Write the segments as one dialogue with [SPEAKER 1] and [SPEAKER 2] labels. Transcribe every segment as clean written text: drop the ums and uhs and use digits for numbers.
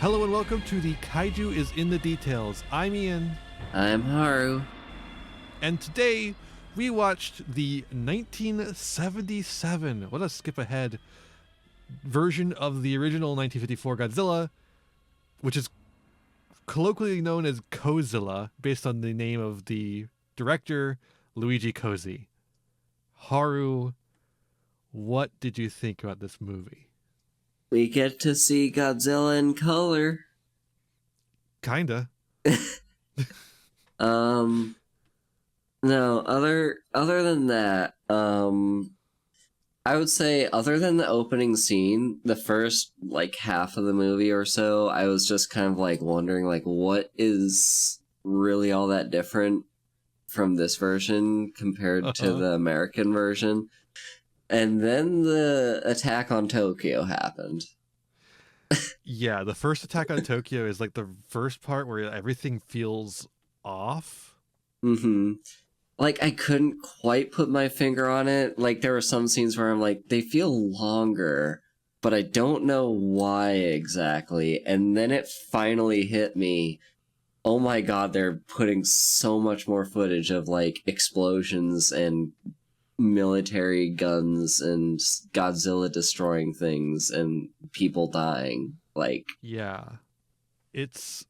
[SPEAKER 1] Hello and welcome to the Kaiju is in the Details. I'm Ian.
[SPEAKER 2] I'm Haru.
[SPEAKER 1] And today we watched the 1977, what a skip ahead, version of the original 1954 Godzilla, which is colloquially known as Cozzilla, based on the name of the director, Luigi Cozzi. Haru, what did you think about this movie?
[SPEAKER 2] We get to see Godzilla in color.
[SPEAKER 1] Kinda.
[SPEAKER 2] No, other than that, I would say other than the opening scene, the first half of the movie or so, I was just kind of wondering what is really all that different from this version compared to the American version. And then the attack on Tokyo happened.
[SPEAKER 1] Yeah, the first attack on Tokyo is the first part where everything feels off.
[SPEAKER 2] Mm-hmm. I couldn't quite put my finger on it. There were some scenes where I'm they feel longer, but I don't know why exactly. And then it finally hit me. Oh my god, they're putting so much more footage of explosions and military guns and Godzilla destroying things and people dying.
[SPEAKER 1] Yeah. It's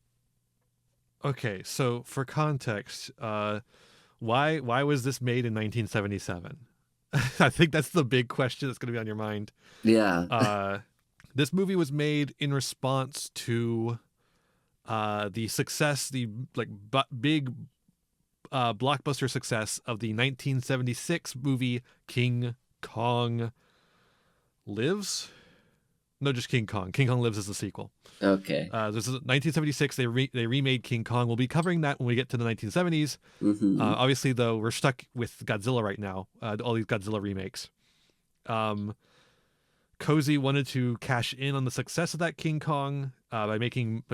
[SPEAKER 1] okay, so for context, why was this made in 1977? I think that's the big question that's going to be on your mind.
[SPEAKER 2] Yeah.
[SPEAKER 1] This movie was made in response to the success, the big blockbuster success of the 1976 movie King Kong Lives. No, just King Kong. King Kong Lives is the sequel.
[SPEAKER 2] Okay.
[SPEAKER 1] This is 1976. They remade King Kong. We'll be covering that when we get to the 1970s.
[SPEAKER 2] Mm-hmm.
[SPEAKER 1] Obviously, though, we're stuck with Godzilla right now. All these Godzilla remakes. Cozzi wanted to cash in on the success of that King Kong by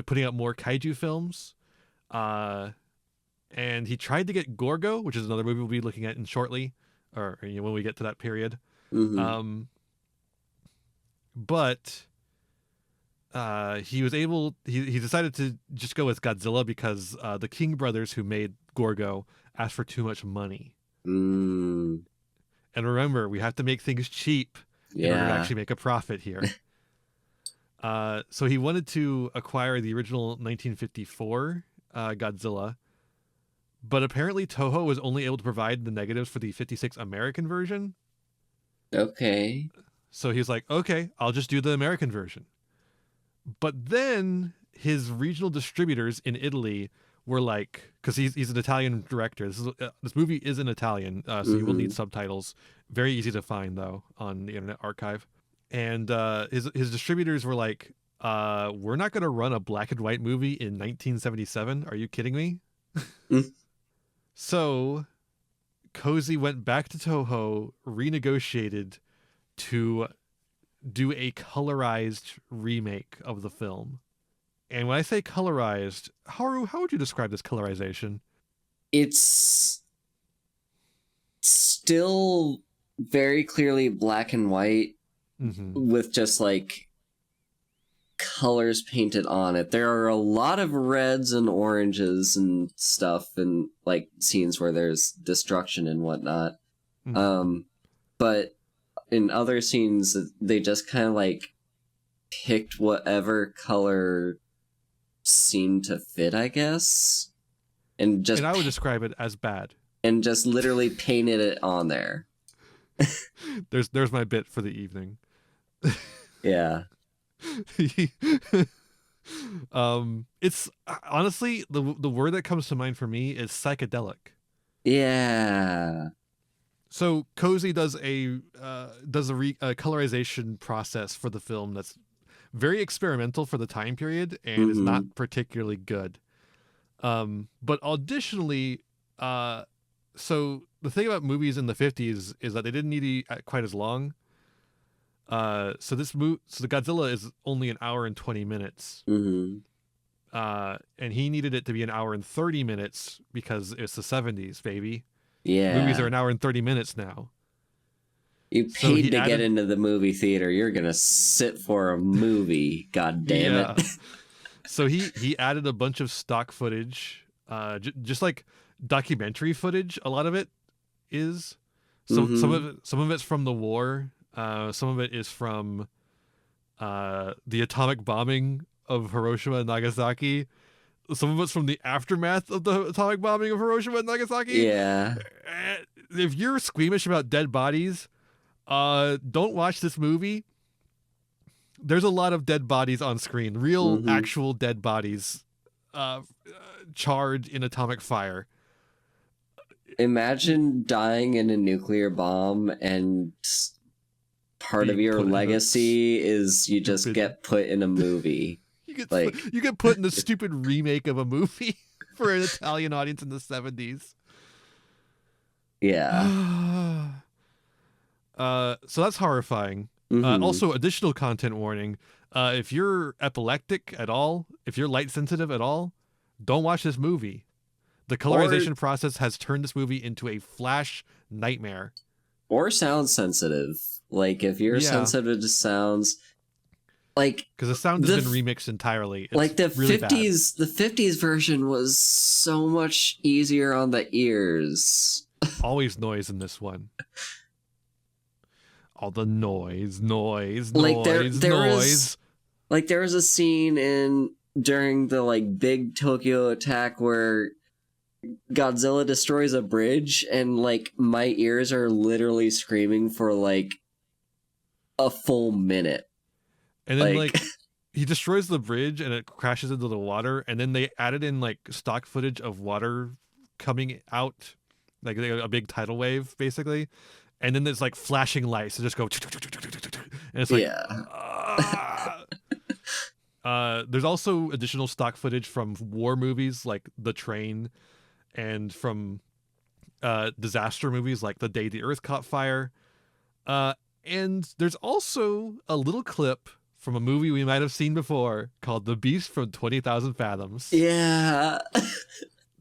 [SPEAKER 1] putting out more kaiju films. And he tried to get Gorgo, which is another movie we'll be looking at shortly, or when we get to that period.
[SPEAKER 2] Mm-hmm.
[SPEAKER 1] But he was able. He decided to just go with Godzilla because the King brothers, who made Gorgo, asked for too much money.
[SPEAKER 2] Mm.
[SPEAKER 1] And remember, we have to make things cheap in order to actually make a profit here. So he wanted to acquire the original 1954 Godzilla, but apparently Toho was only able to provide the negatives for the 56 American version.
[SPEAKER 2] Okay.
[SPEAKER 1] So he's like, okay, I'll just do the American version. But then his regional distributors in Italy were because he's an Italian director. This movie is in Italian, so you will need subtitles. Very easy to find, though, on the Internet Archive. And his distributors were like, we're not going to run a black and white movie in 1977. Are you kidding me? So Cozzi went back to Toho, renegotiated to do a colorized remake of the film. And when I say colorized, Haru, how would you describe this colorization?
[SPEAKER 2] It's still very clearly black and white, with just colors painted on it. There are a lot of reds and oranges and stuff, and scenes where there's destruction and whatnot. But in other scenes, they just kind of picked whatever color seemed to fit, I guess, and
[SPEAKER 1] I would describe it as bad.
[SPEAKER 2] And just literally painted it on there.
[SPEAKER 1] There's my bit for the evening.
[SPEAKER 2] Yeah.
[SPEAKER 1] It's honestly the word that comes to mind for me is psychedelic.
[SPEAKER 2] Yeah.
[SPEAKER 1] So Cozzi does a colorization process for the film that's very experimental for the time period and is not particularly good. But additionally, so the thing about movies in the 50s is that they didn't need quite as long. So the Godzilla is only an hour and 20 minutes. And he needed it to be an hour and 30 minutes because it's the 70s, baby.
[SPEAKER 2] Yeah.
[SPEAKER 1] Movies are an hour and 30 minutes now.
[SPEAKER 2] You paid to get into the movie theater. You're going to sit for a movie. God damn it.
[SPEAKER 1] So he added a bunch of stock footage, just like documentary footage. A lot of it is. So some of it's from the war. Some of it is from the atomic bombing of Hiroshima and Nagasaki. Some of it's from the aftermath of the atomic bombing of Hiroshima and Nagasaki.
[SPEAKER 2] Yeah.
[SPEAKER 1] If you're squeamish about dead bodies, don't watch this movie. There's a lot of dead bodies on screen. Real, actual dead bodies charred in atomic fire.
[SPEAKER 2] Imagine dying in a nuclear bomb and part of your legacy is you just get put in a movie.
[SPEAKER 1] You get put in the stupid remake of a movie for an Italian audience in the 70s.
[SPEAKER 2] Yeah.
[SPEAKER 1] So that's horrifying. Also, additional content warning. If you're epileptic at all, if you're light sensitive at all, don't watch this movie. The colorization process has turned this movie into a flash nightmare.
[SPEAKER 2] Or sound sensitive. Like, if you're sensitive to sounds... Like,
[SPEAKER 1] because the sound has been remixed entirely. It's
[SPEAKER 2] like the
[SPEAKER 1] really
[SPEAKER 2] 50s,
[SPEAKER 1] bad.
[SPEAKER 2] the 50s version was so much easier on the ears.
[SPEAKER 1] Always noise in this one. All the noise.
[SPEAKER 2] Like there was a scene during the like big Tokyo attack where Godzilla destroys a bridge, and like my ears are literally screaming for like a full minute.
[SPEAKER 1] And then like he destroys the bridge and it crashes into the water, and then they added in like stock footage of water coming out, like a big tidal wave basically. And then there's like flashing lights that just go, and it's like, there's also additional stock footage from war movies like The Train, and from disaster movies like The Day the Earth Caught Fire. And there's also a little clip from a movie we might have seen before called The Beast from 20,000 Fathoms.
[SPEAKER 2] Yeah.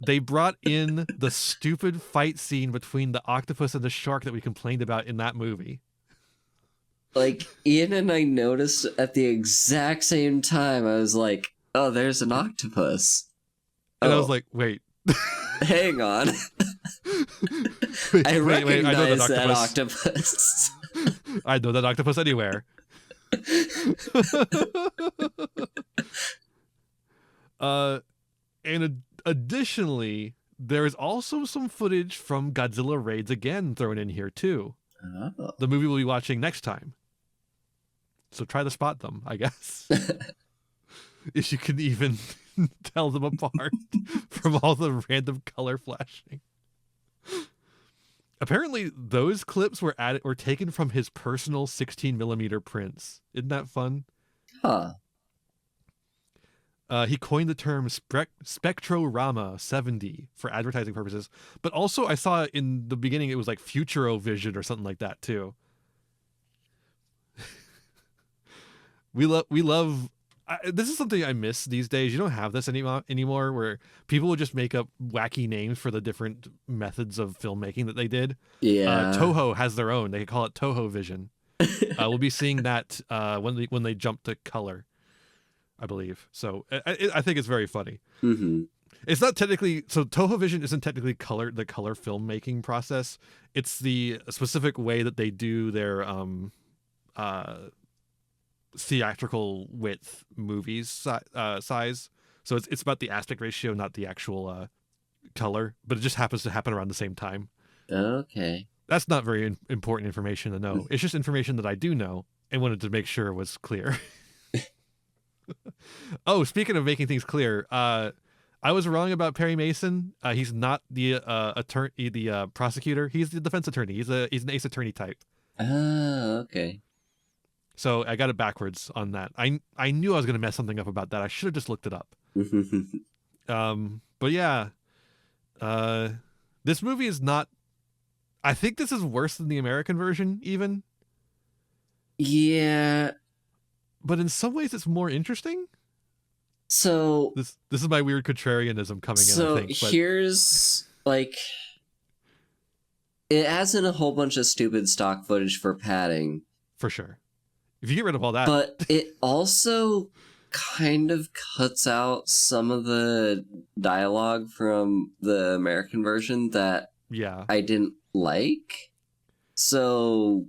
[SPEAKER 1] They brought in the stupid fight scene between the octopus and the shark that we complained about in that movie.
[SPEAKER 2] Like, Ian and I noticed at the exact same time. I was like, oh, there's an octopus.
[SPEAKER 1] And I was like, wait.
[SPEAKER 2] Hang on. I recognize that octopus.
[SPEAKER 1] I know that octopus anywhere. And additionally, there is also some footage from Godzilla Raids Again thrown in here too. Oh. The movie we'll be watching next time. So try to spot them, I guess. If you can even tell them apart from all the random color flashing. Apparently, those clips were taken from his personal 16mm prints. Isn't that fun?
[SPEAKER 2] Huh.
[SPEAKER 1] He coined the term Spectrorama 70 for advertising purposes, but also I saw in the beginning it was like Futurovision or something like that too. We love. This is something I miss these days. You don't have this anymore, where people will just make up wacky names for the different methods of filmmaking that they did.
[SPEAKER 2] Yeah.
[SPEAKER 1] Toho has their own. They call it Toho Vision. We'll be seeing that when they jump to color, I believe. So I think it's very funny.
[SPEAKER 2] Mm-hmm.
[SPEAKER 1] It's not technically, so Toho Vision isn't technically the color filmmaking process. It's the specific way that they do their theatrical width movies size. So it's about the aspect ratio, not the actual color, but it just happens to happen around the same time.
[SPEAKER 2] Okay.
[SPEAKER 1] That's not very important information to know. It's just information that I do know and wanted to make sure it was clear. Oh, speaking of making things clear, I was wrong about Perry Mason. He's not the attorney, the prosecutor. He's the defense attorney. He's an ace attorney type.
[SPEAKER 2] Okay.
[SPEAKER 1] So I got it backwards on that. I knew I was going to mess something up about that. I should have just looked it up. But yeah, this movie is not. I think this is worse than the American version, even.
[SPEAKER 2] Yeah.
[SPEAKER 1] But in some ways, it's more interesting.
[SPEAKER 2] So
[SPEAKER 1] this is my weird contrarianism coming in. I think.
[SPEAKER 2] So here's like, it adds in a whole bunch of stupid stock footage for padding.
[SPEAKER 1] For sure. If you get rid of all that,
[SPEAKER 2] but it also kind of cuts out some of the dialogue from the American version that I didn't like. So,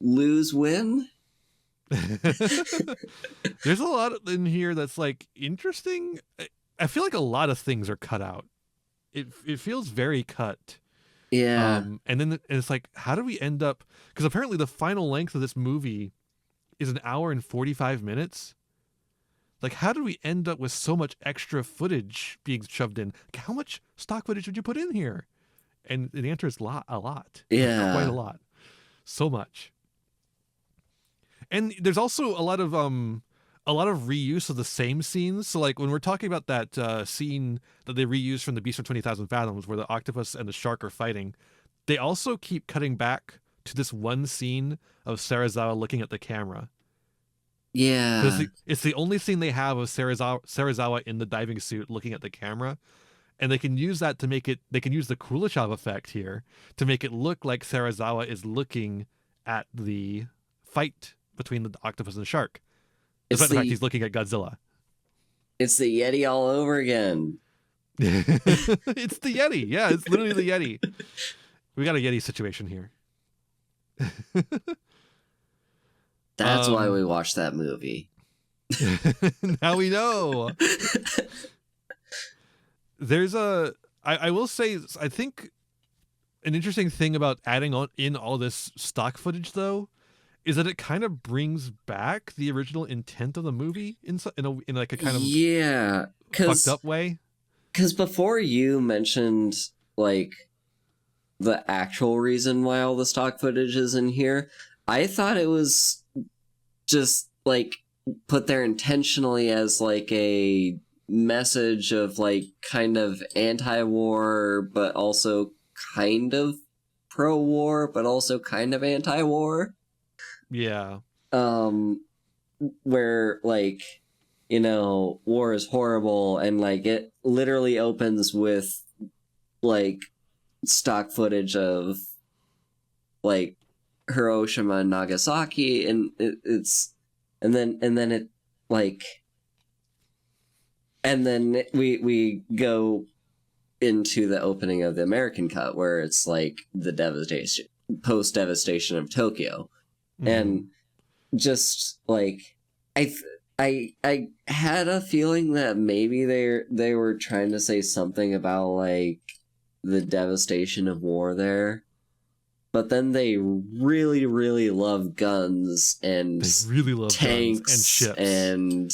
[SPEAKER 2] lose win?
[SPEAKER 1] There's a lot in here that's like interesting. I feel like a lot of things are cut out. It feels very cut.
[SPEAKER 2] Yeah.
[SPEAKER 1] And then it's like, how do we end up? Because apparently the final length of this movie is 1 hour and 45 minutes. Like, how do we end up with so much extra footage being shoved in? How much stock footage would you put in here? And the answer is a lot.
[SPEAKER 2] Yeah.
[SPEAKER 1] Quite a lot. So much. And there's also a lot of reuse of the same scenes. So like when we're talking about that scene that they reused from The Beast from 20,000 Fathoms where the octopus and the shark are fighting, they also keep cutting back to this one scene of Serizawa looking at the camera.
[SPEAKER 2] Yeah.
[SPEAKER 1] Because it's the only scene they have of Serizawa in the diving suit looking at the camera. And they can use that to make it, they can use the Kuleshov effect here to make it look like Serizawa is looking at the fight between the octopus and the shark. Despite the fact he's looking at Godzilla.
[SPEAKER 2] It's the Yeti all over again.
[SPEAKER 1] It's the Yeti. Yeah, it's literally the Yeti. We got a Yeti situation here.
[SPEAKER 2] That's why we watched that movie.
[SPEAKER 1] Now we know. There's I will say, I think an interesting thing about adding in all this stock footage, though, is that it kind of brings back the original intent of the movie in like a kind of fucked up way.
[SPEAKER 2] Because before you mentioned like the actual reason why all the stock footage is in here, I thought it was just like put there intentionally as like a message of like kind of anti-war, but also kind of pro-war, but also kind of anti-war.
[SPEAKER 1] Yeah.
[SPEAKER 2] Where like, you know, war is horrible, and like it literally opens with like stock footage of like Hiroshima and Nagasaki, and and then we go into the opening of the American cut where it's like the post devastation of Tokyo. Mm-hmm. And just like I had a feeling that maybe they were trying to say something about like the devastation of war there, but then they really, really love guns and tanks
[SPEAKER 1] and ships
[SPEAKER 2] and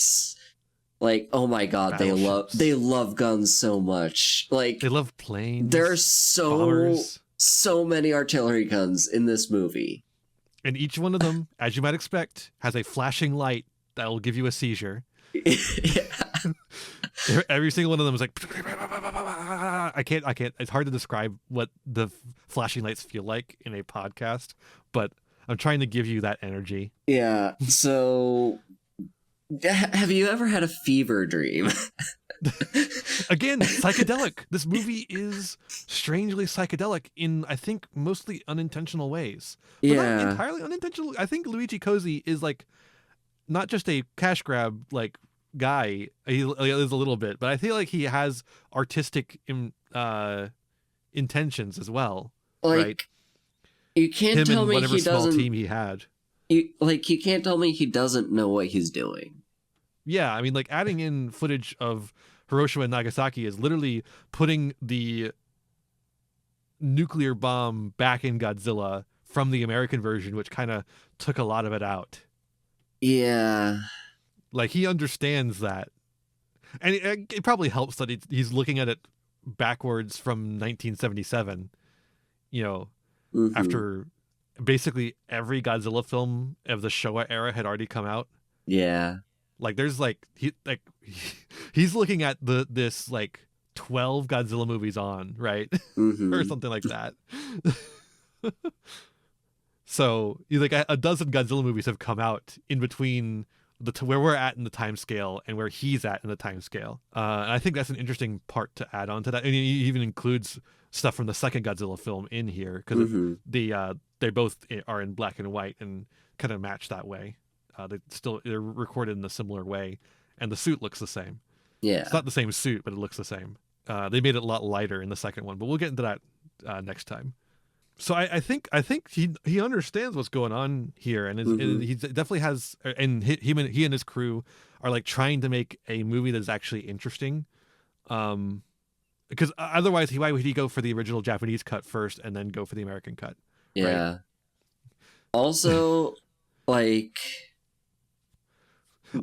[SPEAKER 2] like, oh my god, they love guns so much. Like
[SPEAKER 1] they love planes.
[SPEAKER 2] There are so many artillery guns in this movie.
[SPEAKER 1] And each one of them, as you might expect, has a flashing light that will give you a seizure.
[SPEAKER 2] Yeah.
[SPEAKER 1] Every single one of them is like, I can't. It's hard to describe what the flashing lights feel like in a podcast, but I'm trying to give you that energy.
[SPEAKER 2] Yeah. So, have you ever had a fever dream?
[SPEAKER 1] Again, psychedelic. This movie is strangely psychedelic in, I think, mostly unintentional ways. But not entirely unintentional. I think Luigi Cozzi is like not just a cash grab like guy. He is a little bit, but I feel like he has artistic intentions as well.
[SPEAKER 2] Like,
[SPEAKER 1] right?
[SPEAKER 2] You can't tell me he doesn't.
[SPEAKER 1] Small team he had.
[SPEAKER 2] You can't tell me he doesn't know what he's doing.
[SPEAKER 1] Yeah, I mean, like adding in footage of Hiroshima and Nagasaki is literally putting the nuclear bomb back in Godzilla from the American version, which kind of took a lot of it out.
[SPEAKER 2] Yeah.
[SPEAKER 1] Like, he understands that. And it probably helps that he's looking at it backwards from 1977, you know, after basically every Godzilla film of the Showa era had already come out.
[SPEAKER 2] Yeah.
[SPEAKER 1] Like there's he's looking at this like 12 Godzilla movies on, right? Or something like that. So like a dozen Godzilla movies have come out in between where we're at in the time scale and where he's at in the time scale. And I think that's an interesting part to add on to that. And he even includes stuff from the second Godzilla film in here because they both are in black and white and kind of match that way. They're recorded in a similar way, and the suit looks the same.
[SPEAKER 2] Yeah.
[SPEAKER 1] It's not the same suit, but it looks the same. They made it a lot lighter in the second one, but we'll get into that next time. So I think he understands what's going on here, and, and he definitely has. And he and his crew are like trying to make a movie that's actually interesting. Because otherwise, why would he go for the original Japanese cut first and then go for the American cut?
[SPEAKER 2] Yeah.
[SPEAKER 1] Right?
[SPEAKER 2] Also, like.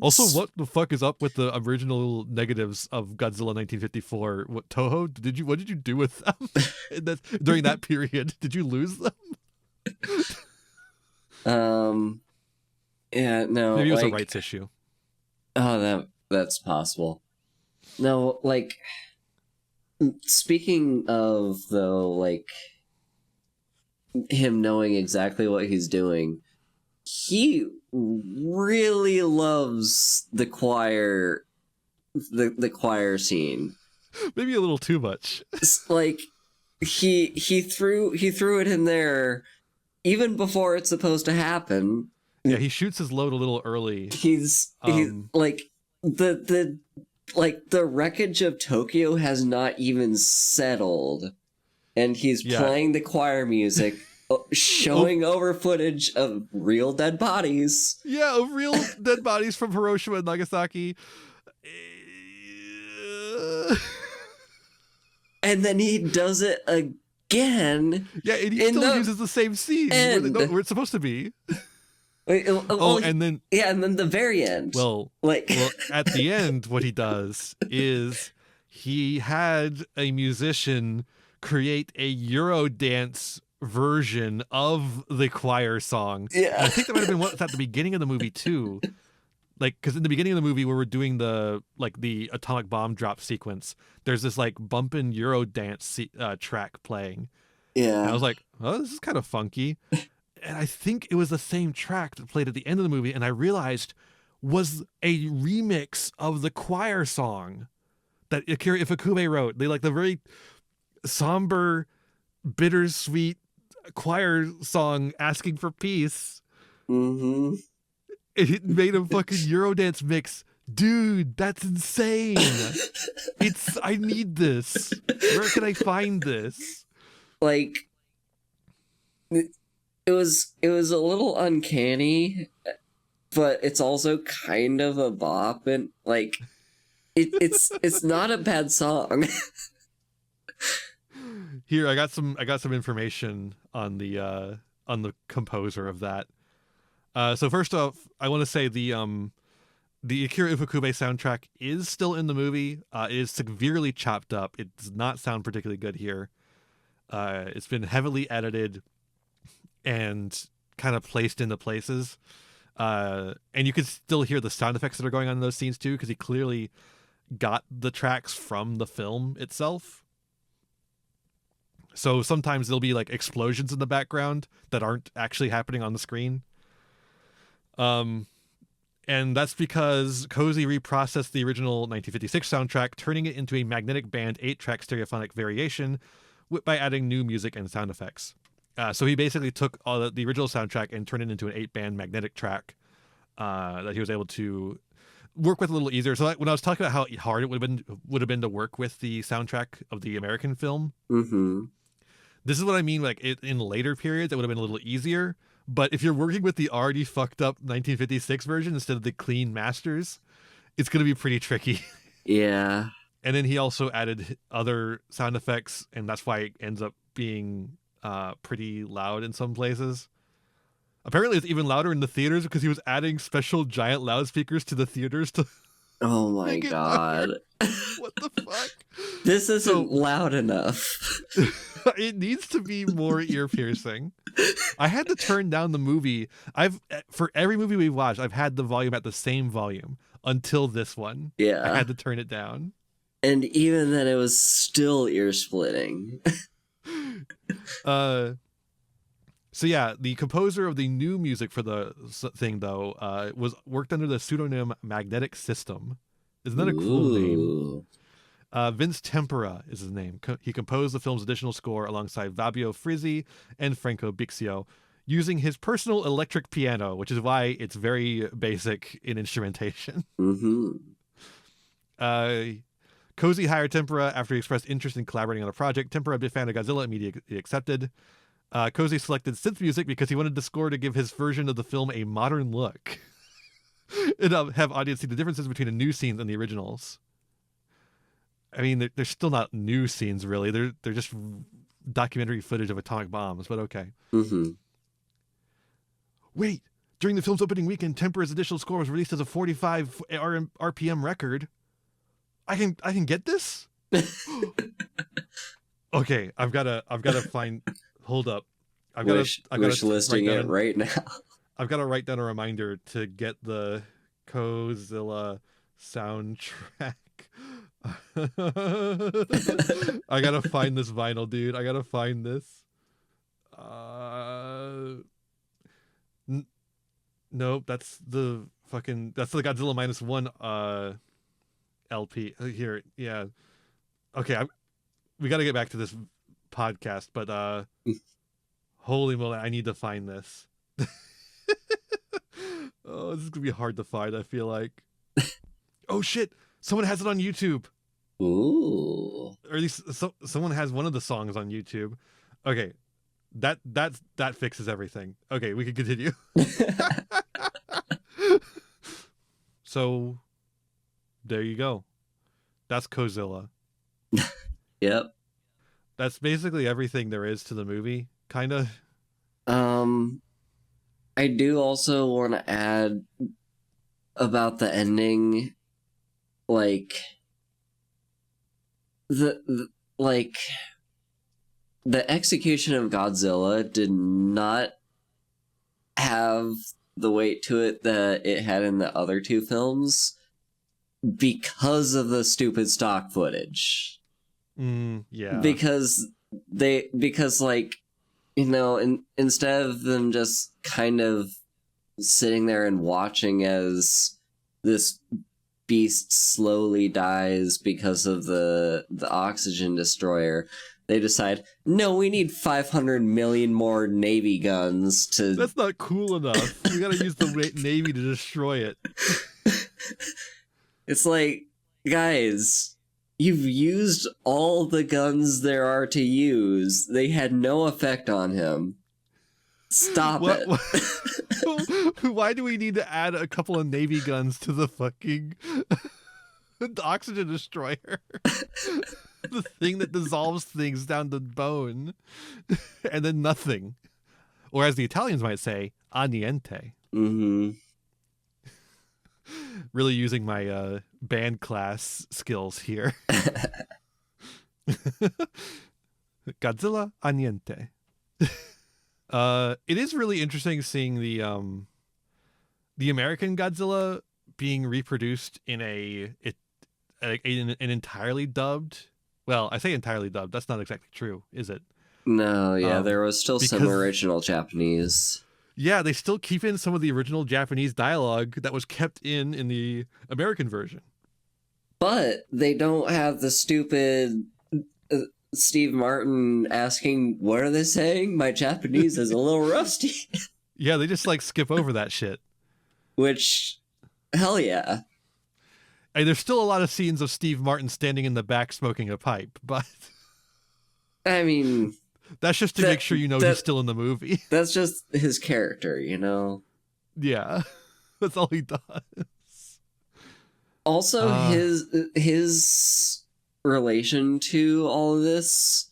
[SPEAKER 1] Also, what the fuck is up with the original negatives of Godzilla 1954? What Toho? What did you do with them during that period? Did you lose them?
[SPEAKER 2] Yeah, no.
[SPEAKER 1] Maybe it was a rights issue.
[SPEAKER 2] Oh, that's possible. No, like, speaking of, though, like, him knowing exactly what he's doing, he really loves the choir, the choir scene.
[SPEAKER 1] Maybe a little too much.
[SPEAKER 2] Like, he threw it in there even before it's supposed to happen.
[SPEAKER 1] Yeah, he shoots his load a little early.
[SPEAKER 2] He's like the wreckage of Tokyo has not even settled, and he's playing the choir music, showing over footage of real dead bodies.
[SPEAKER 1] Yeah, of real dead bodies from Hiroshima and Nagasaki.
[SPEAKER 2] And then he does it again.
[SPEAKER 1] Yeah, and he still uses the same scene where it's supposed to be. And then
[SPEAKER 2] the very end.
[SPEAKER 1] Well, at the end, what he does is he had a musician create a Eurodance version of the choir song.
[SPEAKER 2] Yeah,
[SPEAKER 1] and I think that might have been what's at the beginning of the movie too. Like, because in the beginning of the movie, where we're doing the atomic bomb drop sequence, there's this like bumpin' Eurodance track playing.
[SPEAKER 2] Yeah,
[SPEAKER 1] and I was like, oh, this is kind of funky. And I think it was the same track that played at the end of the movie, and I realized was a remix of the choir song that Akira Ifukube wrote. They like the very somber, bittersweet choir song asking for peace.
[SPEAKER 2] Mm-hmm.
[SPEAKER 1] It made a fucking Eurodance mix. Dude, that's insane. I need this. Where can I find this?
[SPEAKER 2] Like, it was a little uncanny, but it's also kind of a bop, and like it's not a bad song.
[SPEAKER 1] Here, I got some information on the composer of that. So first off, I want to say the Akira Ifukube soundtrack is still in the movie. It is severely chopped up. It does not sound particularly good here. It's been heavily edited and kind of placed into places. And you can still hear the sound effects that are going on in those scenes too, because he clearly got the tracks from the film itself. So sometimes there'll be like explosions in the background that aren't actually happening on the screen. And that's because Cozy reprocessed the original 1956 soundtrack, turning it into a magnetic band 8-track stereophonic variation by adding new music and sound effects. So he basically took all the original soundtrack and turned it into an 8-band magnetic track that he was able to work with a little easier. So when I was talking about how hard it would have been to work with the soundtrack of the American film, this is what I mean. Like in later periods, it would have been a little easier. But if you're working with the already fucked up 1956 version instead of the clean masters, it's going to be pretty tricky.
[SPEAKER 2] Yeah.
[SPEAKER 1] And then he also added other sound effects, and that's why it ends up being pretty loud in some places. Apparently it's even louder in the theaters because he was adding special giant loudspeakers to the theaters to
[SPEAKER 2] oh my god.
[SPEAKER 1] What the fuck?
[SPEAKER 2] This isn't loud enough.
[SPEAKER 1] It needs to be more ear piercing. I had to turn down the movie. For every movie we've watched, I've had the volume at the same volume until this one.
[SPEAKER 2] Yeah.
[SPEAKER 1] I had to turn it down.
[SPEAKER 2] And even then it was still ear splitting.
[SPEAKER 1] So yeah, the composer of the new music for the thing, though, was worked under the pseudonym Magnetic System. Isn't that a cool name? Vince Tempera is his name. He composed the film's additional score alongside Fabio Frizzi and Franco Bixio, using his personal electric piano, which is why it's very basic in instrumentation.
[SPEAKER 2] Mm-hmm.
[SPEAKER 1] Cozy hired Tempera after he expressed interest in collaborating on a project. Tempera, a big fan of Godzilla, immediately accepted. Cozy selected synth music because he wanted the score to give his version of the film a modern look and have audience see the differences between the new scenes and the originals. I mean, they're still not new scenes, really. They're just documentary footage of atomic bombs, but okay.
[SPEAKER 2] Mm-hmm.
[SPEAKER 1] Wait, during the film's opening weekend, Tempera's additional score was released as a 45 RPM record. I can get this? Okay, I've gotta find. Hold up, I gotta
[SPEAKER 2] wish listing it right now.
[SPEAKER 1] I've gotta write down a reminder to get the Cozzilla soundtrack. I gotta find this vinyl, dude. I gotta find this. Nope, that's the Godzilla -1 LP here. Yeah. Okay, we got to get back to this podcast, but holy moly, I need to find this. Oh, this is gonna be hard to find, I feel like. Oh shit, someone has it on YouTube.
[SPEAKER 2] Ooh.
[SPEAKER 1] Or at least someone has one of the songs on YouTube. Okay, that fixes everything. Okay, we can continue. So there you go. That's Cozzilla.
[SPEAKER 2] Yep.
[SPEAKER 1] That's basically everything there is to the movie, kind of.
[SPEAKER 2] I do also want to add about the ending, like the execution of Godzilla did not have the weight to it that it had in the other two films because of the stupid stock footage.
[SPEAKER 1] Yeah.
[SPEAKER 2] Because like, you know, instead of them just kind of sitting there and watching as this beast slowly dies because of the oxygen destroyer, they decide, no, we need 500 million more Navy guns to...
[SPEAKER 1] That's not cool enough. We gotta use the Navy to destroy it.
[SPEAKER 2] It's like, guys, you've used all the guns there are to use. They had no effect on him. Stop it.
[SPEAKER 1] Why do we need to add a couple of Navy guns to the fucking the oxygen destroyer? The thing that dissolves things down to bone. And then nothing. Or as the Italians might say, a niente.
[SPEAKER 2] Mm-hmm.
[SPEAKER 1] Really using my band class skills here. Godzilla a niente. It is really interesting seeing the American Godzilla being reproduced in an entirely dubbed. Well, I say entirely dubbed. That's not exactly true, is it?
[SPEAKER 2] No, yeah, there was still some original Japanese.
[SPEAKER 1] Yeah, they still keep in some of the original Japanese dialogue that was kept in the American version.
[SPEAKER 2] But they don't have the stupid Steve Martin asking, what are they saying? My Japanese is a little rusty.
[SPEAKER 1] Yeah, they just like skip over that shit.
[SPEAKER 2] Which, hell yeah.
[SPEAKER 1] And there's still a lot of scenes of Steve Martin standing in the back smoking a pipe, but...
[SPEAKER 2] I mean...
[SPEAKER 1] That's just to make sure you know he's still in the movie.
[SPEAKER 2] That's just his character, you know?
[SPEAKER 1] Yeah. That's all he does.
[SPEAKER 2] Also, his relation to all of this,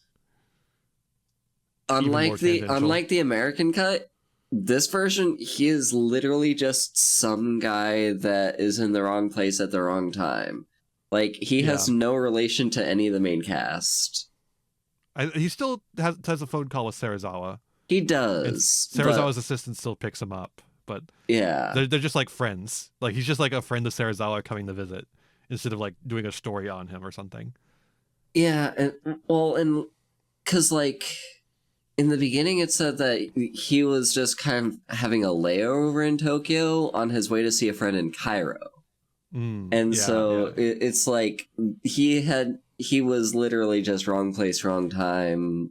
[SPEAKER 2] unlike the American cut, this version, he is literally just some guy that is in the wrong place at the wrong time. Like, he has no relation to any of the main cast.
[SPEAKER 1] He still has a phone call with Serizawa.
[SPEAKER 2] He does.
[SPEAKER 1] Serizawa's assistant still picks him up, but
[SPEAKER 2] yeah,
[SPEAKER 1] they're just like friends. Like, he's just like a friend of Serizawa coming to visit instead of like doing a story on him or something.
[SPEAKER 2] Yeah, and because like in the beginning it said that he was just kind of having a layover in Tokyo on his way to see a friend in Cairo. It's like he was literally just wrong place, wrong time.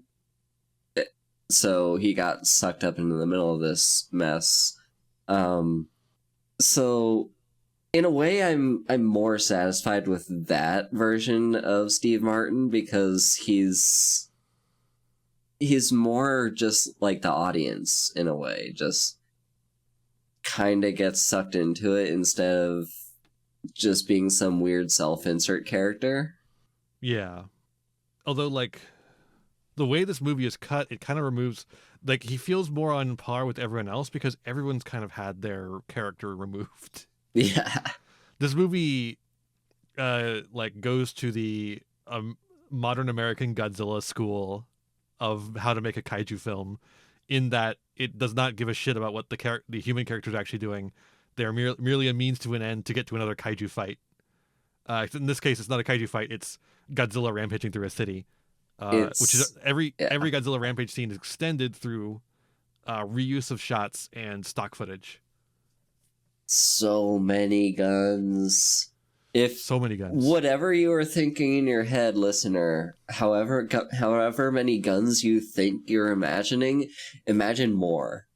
[SPEAKER 2] So he got sucked up into the middle of this mess. So in a way, I'm more satisfied with that version of Steve Martin because he's more just like the audience in a way, just kind of gets sucked into it instead of just being some weird self-insert character.
[SPEAKER 1] Yeah. Although, like, the way this movie is cut, it kind of removes, like, he feels more on par with everyone else because everyone's kind of had their character removed.
[SPEAKER 2] Yeah.
[SPEAKER 1] This movie, like, goes to the modern American Godzilla school of how to make a kaiju film, in that it does not give a shit about what the human character is actually doing. They're merely a means to an end to get to another kaiju fight. In this case, it's not a kaiju fight; it's Godzilla rampaging through a city, which is every Godzilla rampage scene is extended through reuse of shots and stock footage.
[SPEAKER 2] So many guns.
[SPEAKER 1] So many guns.
[SPEAKER 2] Whatever you are thinking in your head, listener, however many guns you think you're imagining, imagine more.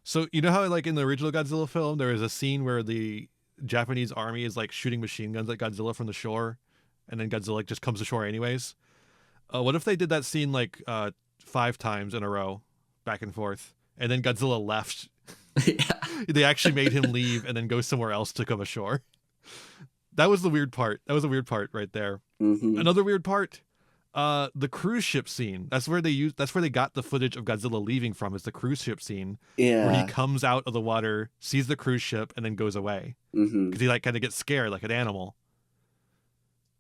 [SPEAKER 1] So you know how, like, in the original Godzilla film, there is a scene where the Japanese army is like shooting machine guns at Godzilla from the shore, and then Godzilla just comes ashore anyways. What if they did that scene like 5 times in a row, back and forth, and then Godzilla left?
[SPEAKER 2] Yeah.
[SPEAKER 1] They actually made him leave and then go somewhere else to come ashore. That was the weird part. That was a weird part right there.
[SPEAKER 2] Mm-hmm.
[SPEAKER 1] Another weird part, the cruise ship scene. That's where they got the footage of Godzilla leaving from, is the cruise ship scene.
[SPEAKER 2] Yeah.
[SPEAKER 1] Where he comes out of the water, sees the cruise ship, and then goes away.
[SPEAKER 2] Mm-hmm.
[SPEAKER 1] Because he like kind of gets scared like an animal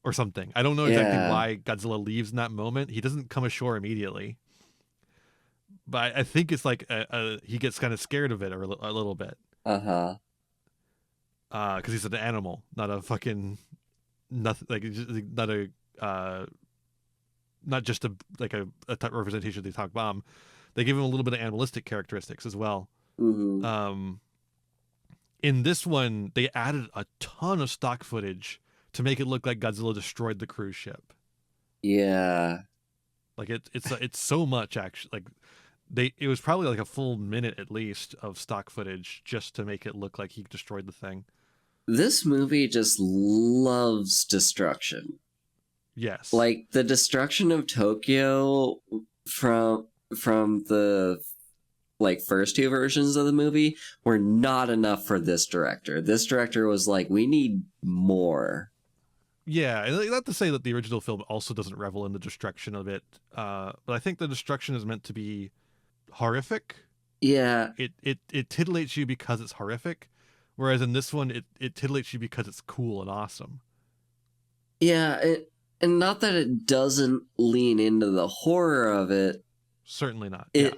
[SPEAKER 1] or something. I don't know exactly why Godzilla leaves in that moment. He doesn't come ashore immediately. But I think it's like he gets kind of scared of it a little bit.
[SPEAKER 2] Uh-huh.
[SPEAKER 1] Because he's an animal, not a fucking nothing. Like, not a not just a type representation of the atomic bomb. They give him a little bit of animalistic characteristics as well.
[SPEAKER 2] Mm-hmm.
[SPEAKER 1] In this one, they added a ton of stock footage to make it look like Godzilla destroyed the cruise ship.
[SPEAKER 2] Yeah.
[SPEAKER 1] Like it's so much actually. Like it was probably like a full minute at least of stock footage just to make it look like he destroyed the thing.
[SPEAKER 2] This movie just loves destruction.
[SPEAKER 1] Yes.
[SPEAKER 2] Like the destruction of Tokyo from the like first 2 versions of the movie were not enough for this director. This director was like, we need more.
[SPEAKER 1] Yeah, and not to say that the original film also doesn't revel in the destruction of it, but I think the destruction is meant to be horrific.
[SPEAKER 2] Yeah.
[SPEAKER 1] It titillates you because it's horrific, whereas in this one it titillates you because it's cool and awesome.
[SPEAKER 2] Yeah, and not that it doesn't lean into the horror of it.
[SPEAKER 1] Certainly not.
[SPEAKER 2] It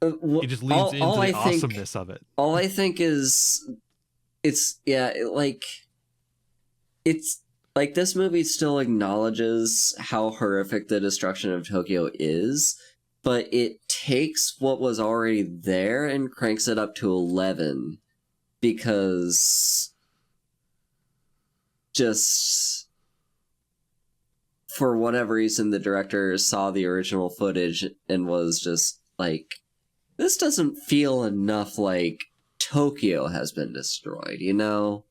[SPEAKER 1] just leans into the awesomeness of it.
[SPEAKER 2] All I think is it's like this movie still acknowledges how horrific the destruction of Tokyo is, but it takes what was already there and cranks it up to 11 because just for whatever reason the director saw the original footage and was just like, this doesn't feel enough like Tokyo has been destroyed, you know?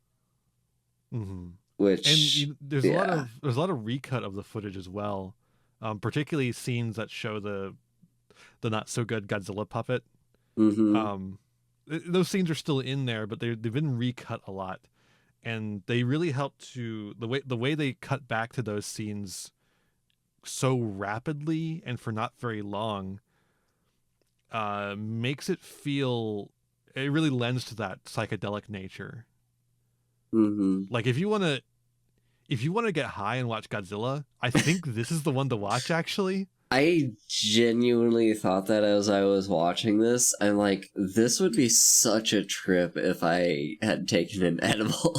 [SPEAKER 1] Mm-hmm.
[SPEAKER 2] Which
[SPEAKER 1] and there's a lot of recut of the footage as well, particularly scenes that show the not so good Godzilla puppet.
[SPEAKER 2] Mm-hmm.
[SPEAKER 1] Those scenes are still in there, but they've been recut a lot, and they really help to the way they cut back to those scenes so rapidly and for not very long. Makes it feel, it really lends to that psychedelic nature.
[SPEAKER 2] Mm-hmm.
[SPEAKER 1] Like if you want to get high and watch Godzilla, I think this is the one to watch. Actually,
[SPEAKER 2] I genuinely thought that as I was watching this. I'm like, this would be such a trip if I had taken an edible.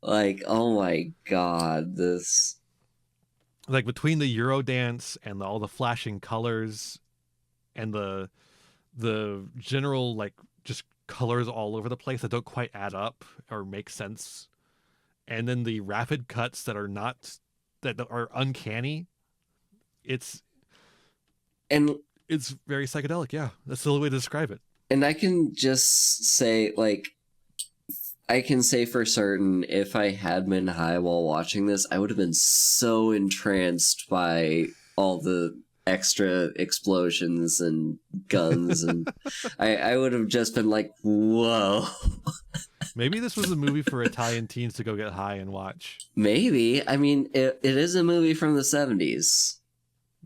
[SPEAKER 2] Like, oh my god, this.
[SPEAKER 1] Like between the Euro dance and all the flashing colors and the general like just colors all over the place that don't quite add up or make sense, and then the rapid cuts that are uncanny,
[SPEAKER 2] And
[SPEAKER 1] it's very psychedelic. Yeah, that's the only way to describe it.
[SPEAKER 2] And I can just say, like, I can say for certain, if I had been high while watching this, I would have been so entranced by all the extra explosions and guns, and I would have just been like, whoa.
[SPEAKER 1] Maybe this was a movie for Italian teens to go get high and watch.
[SPEAKER 2] Maybe. I mean, it is a movie from the 70s.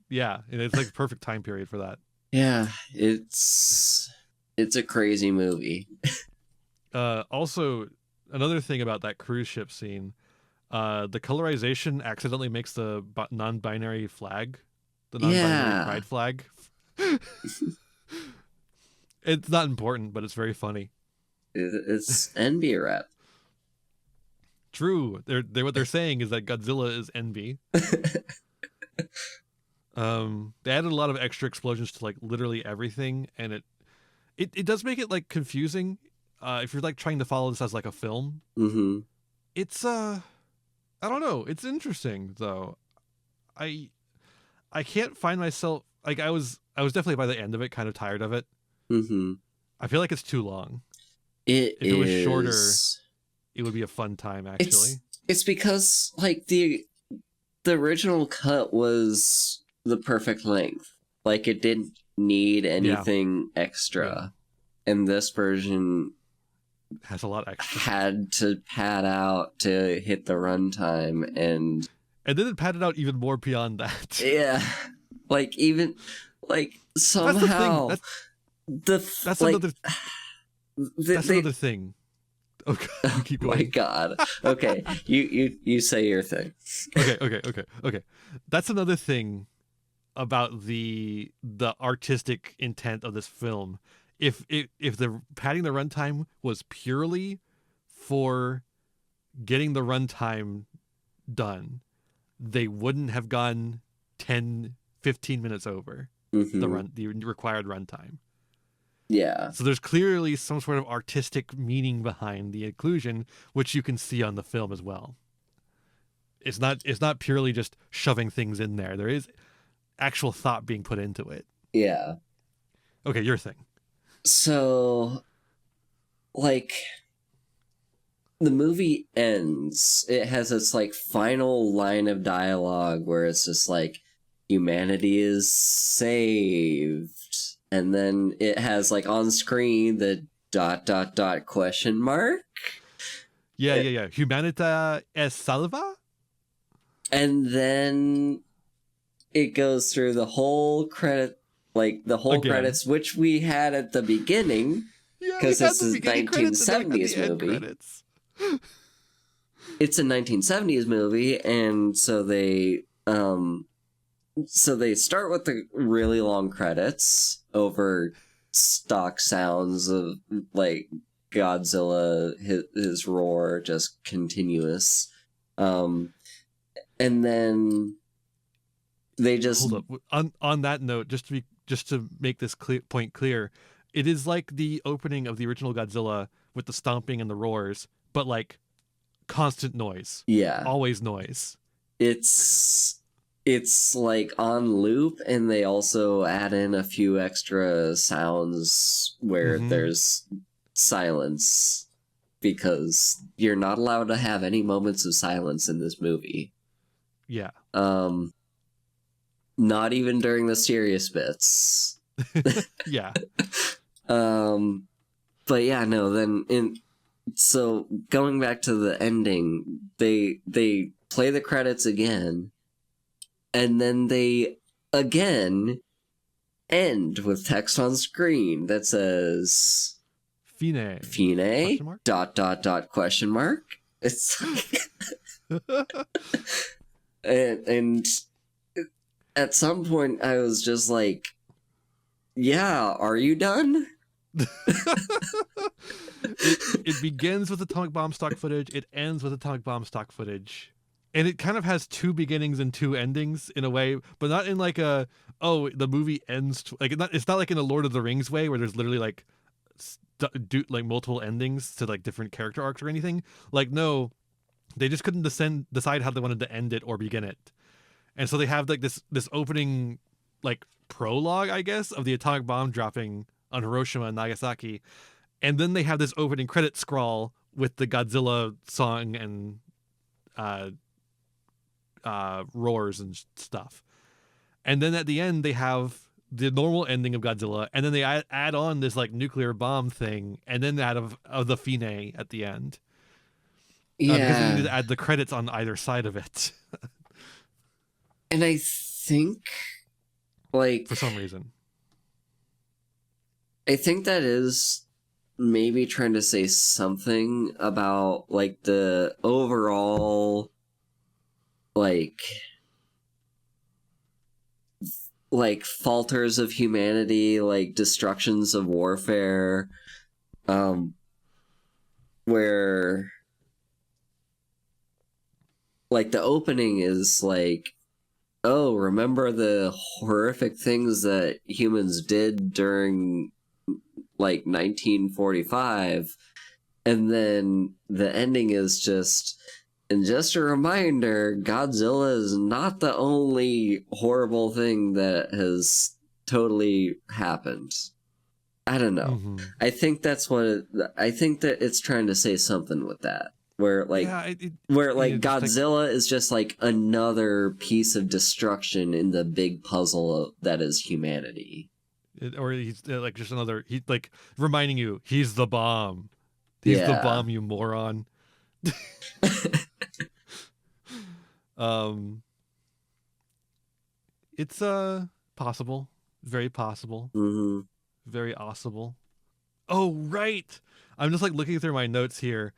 [SPEAKER 1] Yeah, and it's like the perfect time period for that.
[SPEAKER 2] Yeah, it's a crazy movie.
[SPEAKER 1] Also, another thing about that cruise ship scene, the colorization accidentally makes the non-binary flag, the non-binary pride flag. It's not important, but it's very funny.
[SPEAKER 2] It's NB rep.
[SPEAKER 1] True. They're what they're saying is that Godzilla is envy. They added a lot of extra explosions to like literally everything, and it does make it like confusing. If you're like trying to follow this as like a film, it's I don't know. It's interesting though. I can't find myself like I was definitely by the end of it kind of tired of it. I feel like it's too long. If it was shorter, it would be a fun time. Actually,
[SPEAKER 2] it's because like the original cut was the perfect length. Like it didn't need anything extra, and this version
[SPEAKER 1] has a lot extra.
[SPEAKER 2] Had to pad out to hit the runtime, and
[SPEAKER 1] then it padded out even more beyond that.
[SPEAKER 2] Yeah, like even like somehow
[SPEAKER 1] that's another thing. Okay, keep going.
[SPEAKER 2] My God. Okay, you say your thing.
[SPEAKER 1] Okay. That's another thing about the artistic intent of this film. If the padding the runtime was purely for getting the runtime done, they wouldn't have gone 10, 15 minutes over the required runtime.
[SPEAKER 2] Yeah.
[SPEAKER 1] So there's clearly some sort of artistic meaning behind the inclusion, which you can see on the film as well. It's not purely just shoving things in there. There is actual thought being put into it.
[SPEAKER 2] Yeah.
[SPEAKER 1] Okay, your thing.
[SPEAKER 2] So, like, the movie ends. It has its, like, final line of dialogue where it's just like, humanity is saved. And then it has, like, on screen the ... question mark.
[SPEAKER 1] Yeah. Humanita es salva?
[SPEAKER 2] And then it goes through the whole credit, like, the whole credits, which we had at the beginning. Because this is a 1970s movie. It's a 1970s movie, and so they start with the really long credits over stock sounds of like Godzilla, his roar, just continuous. And then they just
[SPEAKER 1] hold up. On that note, just to make this point clear, it is like the opening of the original Godzilla with the stomping and the roars, but like constant noise.
[SPEAKER 2] Yeah,
[SPEAKER 1] always noise.
[SPEAKER 2] It's like on loop, and they also add in a few extra sounds where there's silence, because you're not allowed to have any moments of silence in this movie.
[SPEAKER 1] Yeah.
[SPEAKER 2] Not even during the serious bits.
[SPEAKER 1] Yeah.
[SPEAKER 2] But yeah, no, so going back to the ending, they play the credits again, and then they again end with text on screen that says
[SPEAKER 1] Fine.
[SPEAKER 2] Question mark. It's and at some point I was just like, yeah, are you done?
[SPEAKER 1] It begins with atomic bomb stock footage, it ends with atomic bomb stock footage, and it kind of has two beginnings and two endings in a way, but not in like the movie ends it's not like in a Lord of the Rings way where there's literally like like multiple endings to like different character arcs or anything. Like, no, they just couldn't decide how they wanted to end it or begin it, And so they have like this opening like prologue, I guess, of the atomic bomb dropping on Hiroshima and Nagasaki. And then they have this opening credit scroll with the Godzilla song and roars and stuff. And then at the end they have the normal ending of Godzilla, and then they add on this like nuclear bomb thing, and then out of the Fine at the end. Because they needed to add the credits on either side of it.
[SPEAKER 2] And I think, like,
[SPEAKER 1] for some reason,
[SPEAKER 2] I think that is maybe trying to say something about like the overall like falters of humanity, like destructions of warfare, where like the opening is like, oh, remember the horrific things that humans did during like 1945, and then the ending is just, and just a reminder, Godzilla is not the only horrible thing that has totally happened. I don't know.
[SPEAKER 1] Mm-hmm.
[SPEAKER 2] I think that's what I think that it's trying to say something with that. Where like Godzilla is just like another piece of destruction in the big puzzle that is humanity.
[SPEAKER 1] Or he's like just another, he like reminding you he's the bomb. He's the bomb, you moron. It's possible, very possible, very possible. Oh right, I'm just like looking through my notes here.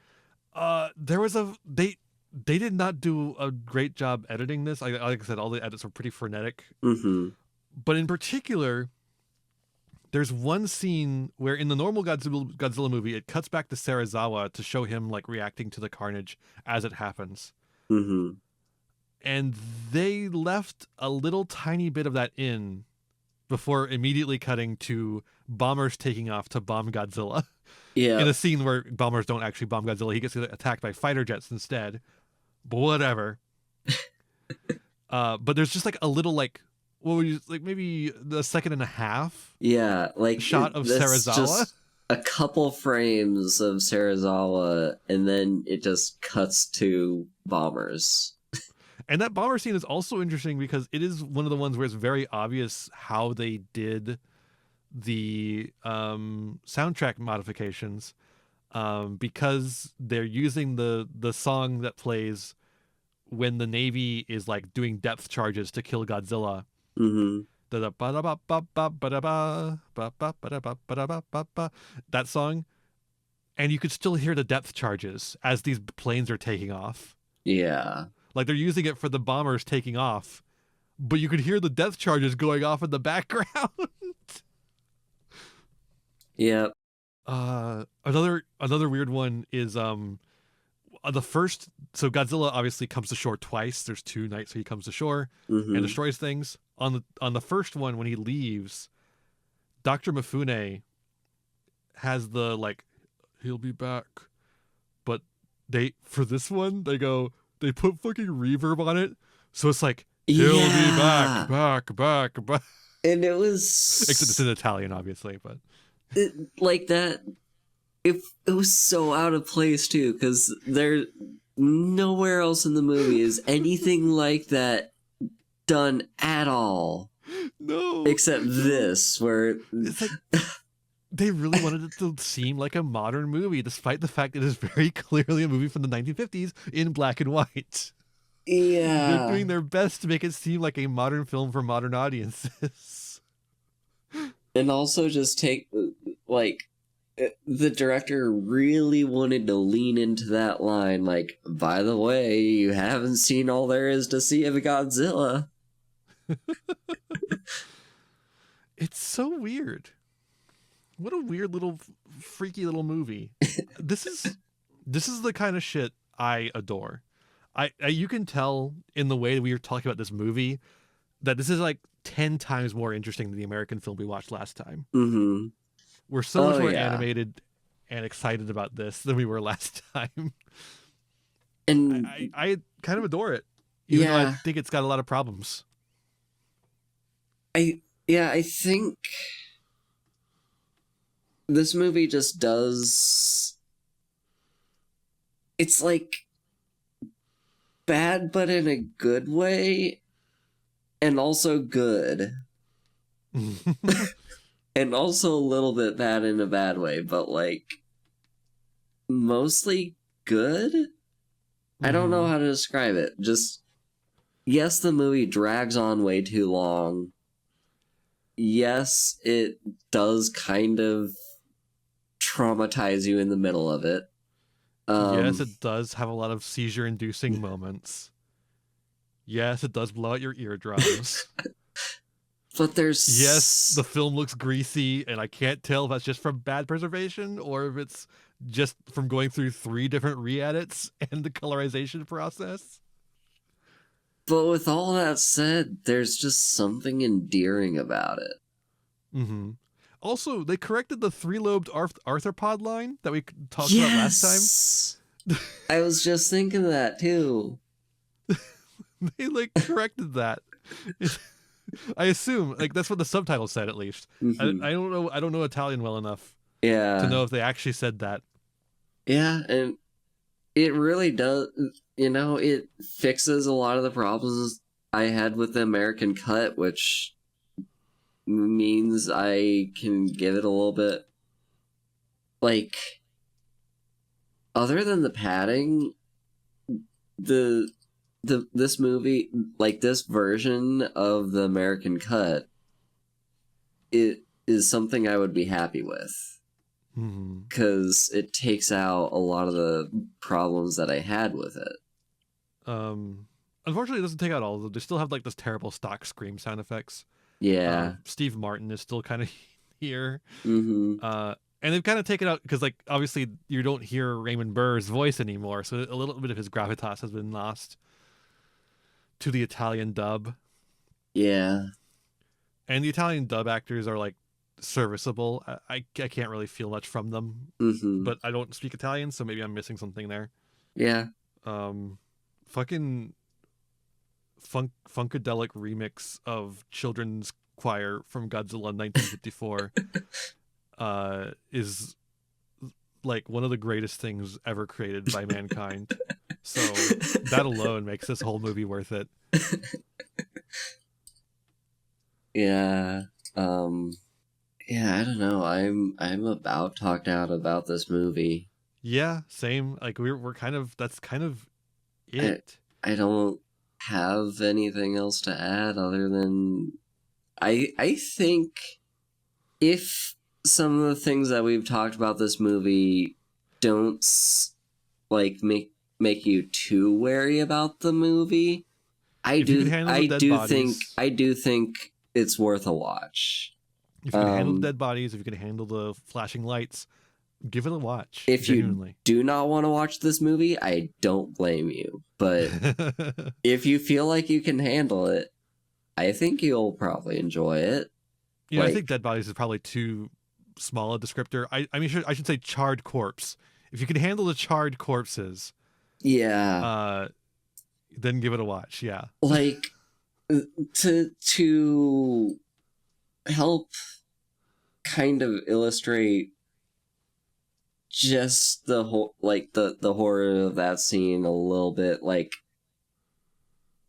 [SPEAKER 1] There was they did not do a great job editing this. Like I said, all the edits were pretty frenetic. But in particular, there's one scene where in the normal Godzilla movie, it cuts back to Serizawa to show him like reacting to the carnage as it happens. And they left a little tiny bit of that in before immediately cutting to bombers taking off to bomb Godzilla. Yeah. In a scene where bombers don't actually bomb Godzilla, he gets attacked by fighter jets instead. But whatever. But there's just like a little like, what would you like, maybe the second and a half?
[SPEAKER 2] Yeah, like
[SPEAKER 1] shot of Serizawa.
[SPEAKER 2] Just a couple frames of Serizawa, and then it just cuts to bombers.
[SPEAKER 1] And that bomber scene is also interesting because it is one of the ones where it's very obvious how they did the soundtrack modifications, because they're using the song that plays when the Navy is like doing depth charges to kill Godzilla. That song, and you could still hear the depth charges as these planes are taking off.
[SPEAKER 2] Yeah.
[SPEAKER 1] Like they're using it for the bombers taking off, but you could hear the depth charges going off in the background.
[SPEAKER 2] Yep.
[SPEAKER 1] Another weird one is the first. So Godzilla obviously comes to shore twice. There's two nights he comes to shore and destroys things. On the first one, when he leaves, Dr. Mifune has the like, he'll be back, but for this one they put fucking reverb on it, so it's like he'll be back.
[SPEAKER 2] And it was,
[SPEAKER 1] except it's in Italian, obviously, but
[SPEAKER 2] like that. It was so out of place too, because there nowhere else in the movie is anything like that done at all.
[SPEAKER 1] No,
[SPEAKER 2] except this, where
[SPEAKER 1] it's like they really wanted it to seem like a modern movie, despite the fact it is very clearly a movie from the 1950s in black and white.
[SPEAKER 2] Yeah,
[SPEAKER 1] they're doing their best to make it seem like a modern film for modern audiences.
[SPEAKER 2] And also just take like, the director really wanted to lean into that line, like, by the way, you haven't seen all there is to see of Godzilla.
[SPEAKER 1] It's so weird. What a weird little freaky little movie. This is the kind of shit I adore. I you can tell in the way that we were talking about this movie that this is like 10 times more interesting than the American film we watched last time. We're so much more animated and excited about this than we were last time.
[SPEAKER 2] And
[SPEAKER 1] I kind of adore it. even though I
[SPEAKER 2] Yeah,
[SPEAKER 1] think it's got a lot of problems.
[SPEAKER 2] I think this movie just does. It's like bad, but in a good way, and also good, and also a little bit bad in a bad way, but like mostly good. I don't know how to describe it. Just yes, the movie drags on way too long. Yes, it does kind of traumatize you in the middle of it.
[SPEAKER 1] Yes, it does have a lot of seizure-inducing moments. Yes, it does blow out your eardrums.
[SPEAKER 2] But there's...
[SPEAKER 1] Yes, the film looks greasy, and I can't tell if that's just from bad preservation or if it's just from going through 3 different re-edits and the colorization process.
[SPEAKER 2] But with all that said, there's just something endearing about it.
[SPEAKER 1] Mm-hmm. Also, they corrected the 3-lobed arthropod line that we talked about last
[SPEAKER 2] time. I was just thinking that too.
[SPEAKER 1] They like corrected that. I assume like that's what the subtitle said at least. Mm-hmm. I don't know. I don't know Italian well enough. To know if they actually said that.
[SPEAKER 2] Yeah, and it really does. You know, it fixes a lot of the problems I had with the American cut, which means I can give it a little bit. Like, other than the padding, this movie, like this version of the American cut, it is something I would be happy with. Because it takes out a lot of the problems that I had with it.
[SPEAKER 1] Unfortunately, it doesn't take out all of them. They still have like this terrible stock scream sound effects.
[SPEAKER 2] Yeah.
[SPEAKER 1] Steve Martin is still kind of here.
[SPEAKER 2] Mm-hmm.
[SPEAKER 1] And they've kind of taken out, because like obviously you don't hear Raymond Burr's voice anymore, so a little bit of his gravitas has been lost to the Italian dub.
[SPEAKER 2] Yeah.
[SPEAKER 1] And the Italian dub actors are like serviceable. I can't really feel much from them.
[SPEAKER 2] Mm-hmm.
[SPEAKER 1] But I don't speak Italian, so maybe I'm missing something there.
[SPEAKER 2] Yeah.
[SPEAKER 1] Fucking funkadelic remix of children's choir from Godzilla 1954 is like one of the greatest things ever created by mankind. So that alone makes this whole movie worth it.
[SPEAKER 2] Yeah. Yeah, I don't know. I'm about talked out about this movie.
[SPEAKER 1] Yeah, same. Like we're kind of, that's kind of it.
[SPEAKER 2] I don't have anything else to add other than I think if some of the things that we've talked about this movie don't like make you too wary about the movie, I do think it's worth a watch.
[SPEAKER 1] If you can handle the dead bodies, if you can handle the flashing lights, give it a watch.
[SPEAKER 2] If genuinely. You do not want to watch this movie, I don't blame you. But if you feel like you can handle it, I think you'll probably enjoy it.
[SPEAKER 1] You know, I think dead bodies is probably too small a descriptor. I mean, I should say charred corpse. If you can handle the charred corpses,
[SPEAKER 2] yeah,
[SPEAKER 1] then give it a watch. Yeah,
[SPEAKER 2] like to help kind of illustrate just the whole the horror of that scene a little bit. Like,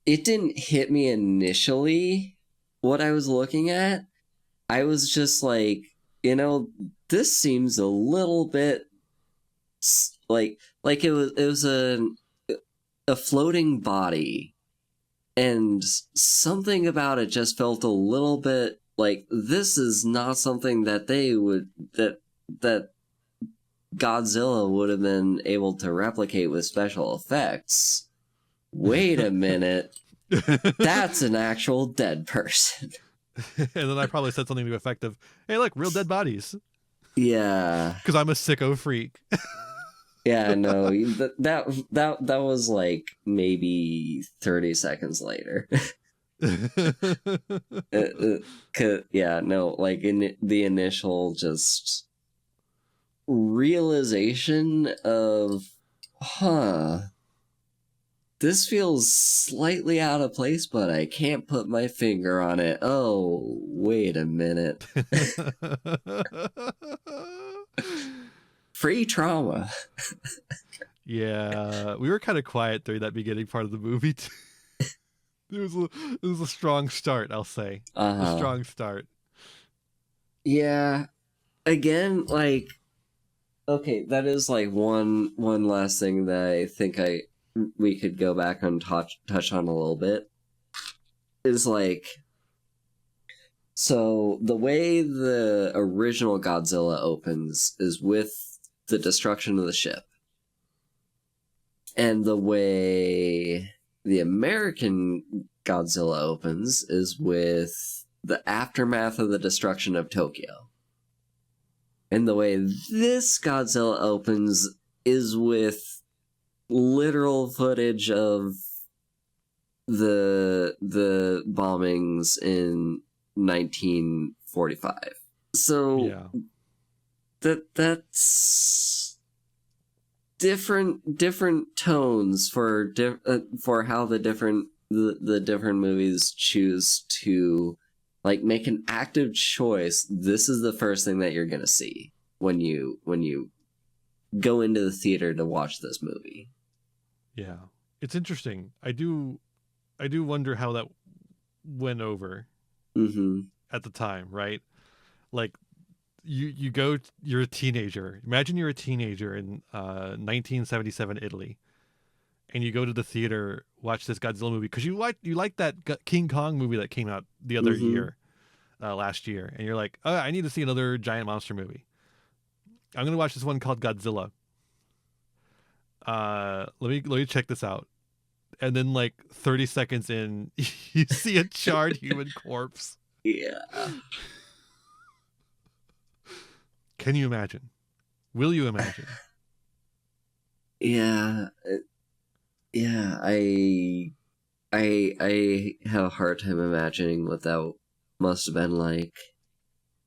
[SPEAKER 2] it didn't hit me initially what I was looking at. I was just like, you know, this seems a little bit like it was a floating body, and something about it just felt a little bit like this is not something that that Godzilla would have been able to replicate with special effects. Wait a minute. That's an actual dead person.
[SPEAKER 1] And then I probably said something to the effect of, hey, look, real dead bodies.
[SPEAKER 2] Yeah.
[SPEAKER 1] Because I'm a sicko freak.
[SPEAKER 2] Yeah, no, that was like maybe 30 seconds later. Yeah, no, like in the initial just realization of, this feels slightly out of place, but I can't put my finger on it. Oh, wait a minute. Free trauma.
[SPEAKER 1] Yeah, we were kind of quiet during that beginning part of the movie. It was a strong start, I'll say. A strong start.
[SPEAKER 2] Yeah. Again, like, okay, that is like one last thing that I think we could go back and touch on a little bit. Is like, so the way the original Godzilla opens is with the destruction of the ship. And the way the American Godzilla opens is with the aftermath of the destruction of Tokyo. And the way this Godzilla opens is with literal footage of the bombings in 1945. So
[SPEAKER 1] yeah.
[SPEAKER 2] that's different tones for how the different movies choose to like make an active choice. This is the first thing that you're gonna see when you go into the theater to watch this movie.
[SPEAKER 1] Yeah, it's interesting. I do wonder how that went over at the time, right? Like you're a teenager. Imagine you're a teenager in 1977 Italy, and you go to the theater, watch this Godzilla movie because you like that King Kong movie that came out the other year, last year, and you're like, oh, I need to see another giant monster movie. I'm gonna watch this one called Godzilla. Let me check this out. And then like 30 seconds in, you see a charred human corpse.
[SPEAKER 2] Yeah.
[SPEAKER 1] Can you imagine? Will you imagine?
[SPEAKER 2] Yeah. Yeah, I have a hard time imagining what that must have been like.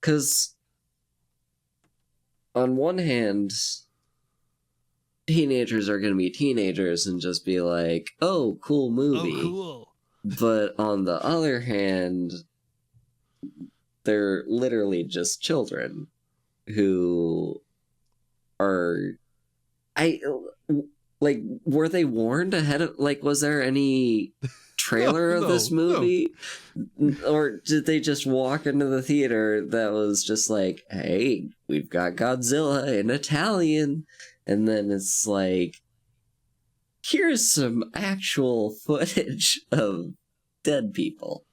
[SPEAKER 2] 'Cause on one hand, teenagers are going to be teenagers and just be like, oh, cool movie.
[SPEAKER 1] Oh, cool.
[SPEAKER 2] But on the other hand, they're literally just children who are... were they warned ahead of... Like, was there any trailer of this movie? No. Or did they just walk into the theater that was just like, hey, we've got Godzilla in Italian... And then it's like, here's some actual footage of dead people.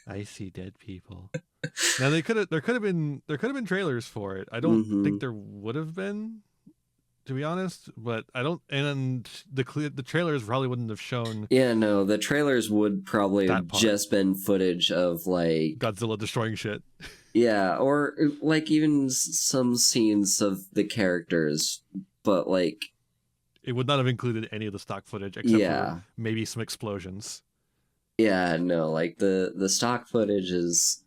[SPEAKER 1] I see dead people. Now there could have been trailers for it. I don't think there would have been, to be honest. But I don't, and the trailers probably wouldn't have shown.
[SPEAKER 2] Yeah, no, the trailers would probably have just been footage of like
[SPEAKER 1] Godzilla destroying shit.
[SPEAKER 2] Yeah, or like even some scenes of the characters, but like
[SPEAKER 1] it would not have included any of the stock footage except for maybe some explosions.
[SPEAKER 2] Yeah, no, like the stock footage is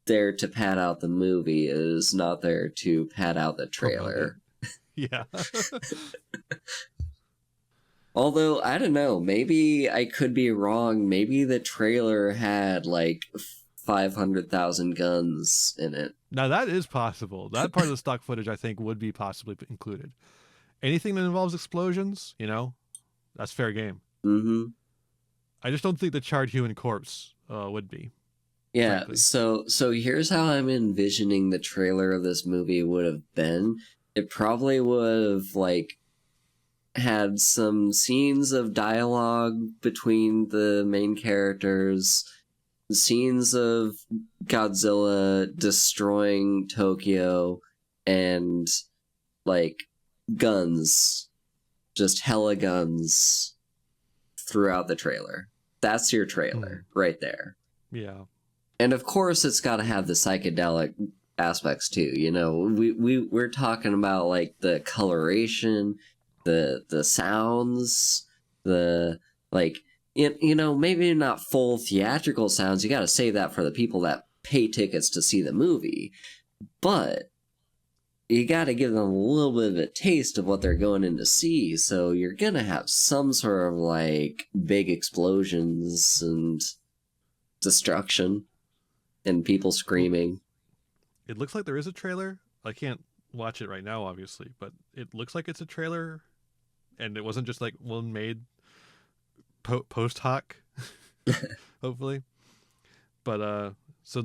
[SPEAKER 2] there to pad out the movie. It is not there to pad out the trailer.
[SPEAKER 1] Yeah.
[SPEAKER 2] Although, I don't know, maybe I could be wrong. Maybe the trailer had like 500,000 guns in it.
[SPEAKER 1] Now that is possible. That part of the stock footage I think would be possibly included. Anything that involves explosions, that's fair game. I just don't think the charred human corpse would be.
[SPEAKER 2] Yeah,
[SPEAKER 1] frankly.
[SPEAKER 2] so here's how I'm envisioning the trailer of this movie would have been. It probably would have like had some scenes of dialogue between the main characters, scenes of Godzilla destroying Tokyo, and like guns, just hella guns throughout the trailer. That's your trailer right there.
[SPEAKER 1] Yeah.
[SPEAKER 2] And of course it's got to have the psychedelic aspects too. We're talking about like the coloration, the sounds, the like maybe not full theatrical sounds. You got to save that for the people that pay tickets to see the movie. But you got to give them a little bit of a taste of what they're going in to see. So you're going to have some sort of like big explosions and destruction and people screaming.
[SPEAKER 1] It looks like there is a trailer. I can't watch it right now, obviously, but it looks like it's a trailer, and it wasn't just like one made post hoc, hopefully. But so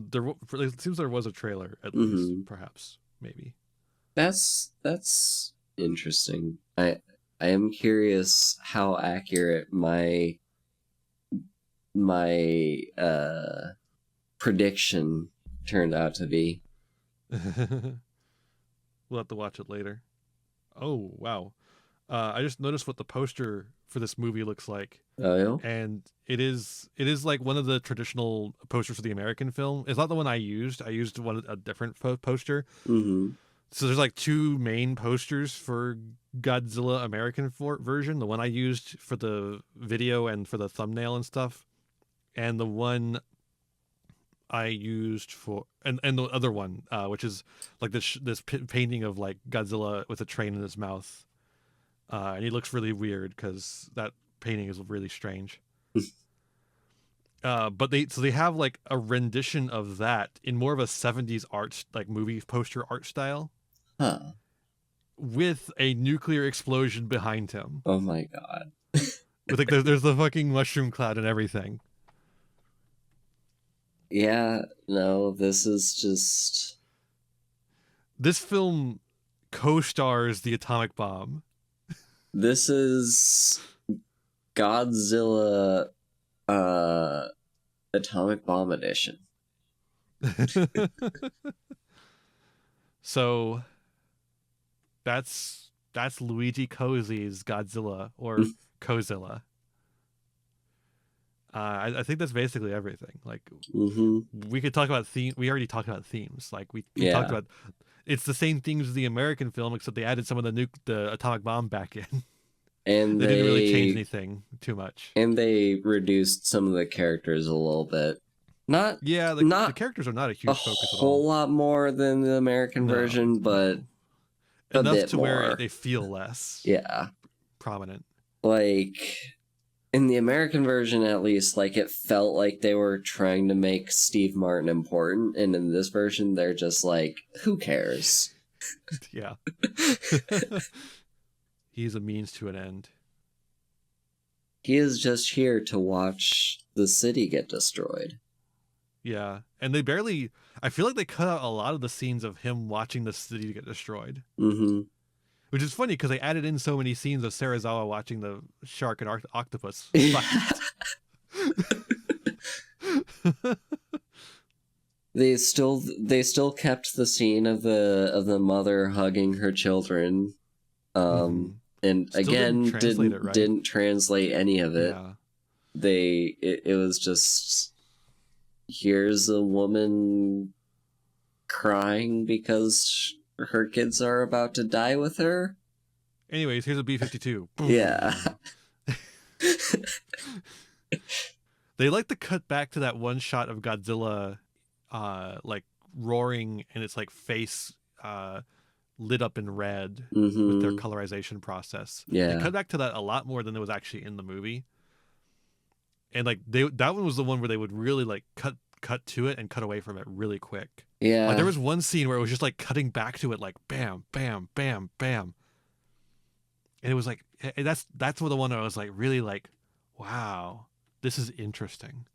[SPEAKER 1] it seems there was a trailer at least, perhaps, maybe.
[SPEAKER 2] That's interesting. I am curious how accurate my prediction turned out to be.
[SPEAKER 1] We'll have to watch it later. Oh wow! I just noticed what the poster for this movie looks like.
[SPEAKER 2] Oh yeah,
[SPEAKER 1] and it is like one of the traditional posters for the American film. It's not the one I used. I used a different poster. So there's like two main posters for Godzilla American version. The one I used for the video and for the thumbnail and stuff, and the one I used for and the other one, which is like this painting of like Godzilla with a train in his mouth, and he looks really weird because that painting is really strange. But they have like a rendition of that in more of a 70s art, like movie poster art style, with a nuclear explosion behind him.
[SPEAKER 2] Oh my god!
[SPEAKER 1] With like there's the fucking mushroom cloud and everything.
[SPEAKER 2] Yeah, no, this is just...
[SPEAKER 1] This film co-stars the atomic bomb.
[SPEAKER 2] This is Godzilla Atomic Bomb Edition.
[SPEAKER 1] So that's Luigi Cozzi's Godzilla, or Cozzilla. I think that's basically everything. Like we could talk about theme. We already talked about themes. Like we talked about. It's the same themes as the American film, except they added some of the atomic bomb back in.
[SPEAKER 2] And
[SPEAKER 1] they didn't really change anything too much.
[SPEAKER 2] And they reduced some of the characters a little bit.
[SPEAKER 1] The characters are not a huge focus at all.
[SPEAKER 2] A whole lot more than the American version, but
[SPEAKER 1] enough to where they feel less prominent.
[SPEAKER 2] Like in the American version, at least, like it felt like they were trying to make Steve Martin important, and in this version, they're just like, who cares?
[SPEAKER 1] Yeah. He's a means to an end.
[SPEAKER 2] He is just here to watch the city get destroyed.
[SPEAKER 1] Yeah, and they barely... I feel like they cut out a lot of the scenes of him watching the city get destroyed. Which is funny, because they added in so many scenes of Serizawa watching the shark and octopus fight.
[SPEAKER 2] They still kept the scene of the mother hugging her children. And still again, didn't translate any of it. Yeah. It was just, here's a woman crying because her kids are about to die with her.
[SPEAKER 1] Anyways, here's a B-52.
[SPEAKER 2] Yeah.
[SPEAKER 1] They like to cut back to that one shot of Godzilla, like roaring, and it's like face, lit up in red with their colorization process.
[SPEAKER 2] Yeah.
[SPEAKER 1] They cut back to that a lot more than it was actually in the movie. And like that one was the one where they would really like cut to it and cut away from it really quick.
[SPEAKER 2] Yeah.
[SPEAKER 1] Like there was one scene where it was just like cutting back to it like bam, bam, bam, bam. And it was like that's the one where I was like really like, wow, this is interesting.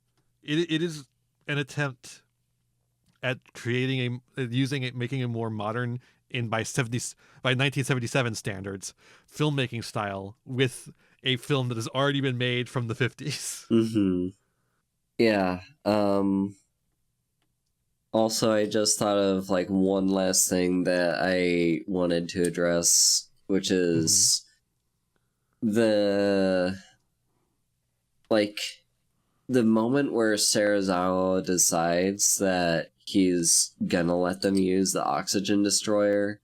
[SPEAKER 1] It is an attempt at making a more modern by 1977 standards filmmaking style with a film that has already been made from the 50s.
[SPEAKER 2] Yeah. Also, I just thought of like one last thing that I wanted to address, which is the moment where Serizawa decides that he's gonna let them use the oxygen destroyer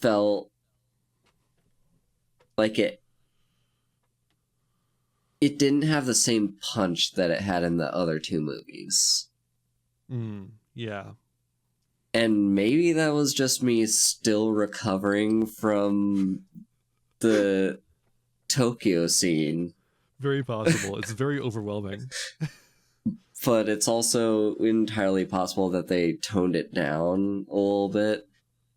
[SPEAKER 2] felt like it didn't have the same punch that it had in the other two movies.
[SPEAKER 1] Yeah.
[SPEAKER 2] And maybe that was just me still recovering from the Tokyo scene.
[SPEAKER 1] Very possible. It's very overwhelming.
[SPEAKER 2] But it's also entirely possible that they toned it down a little bit.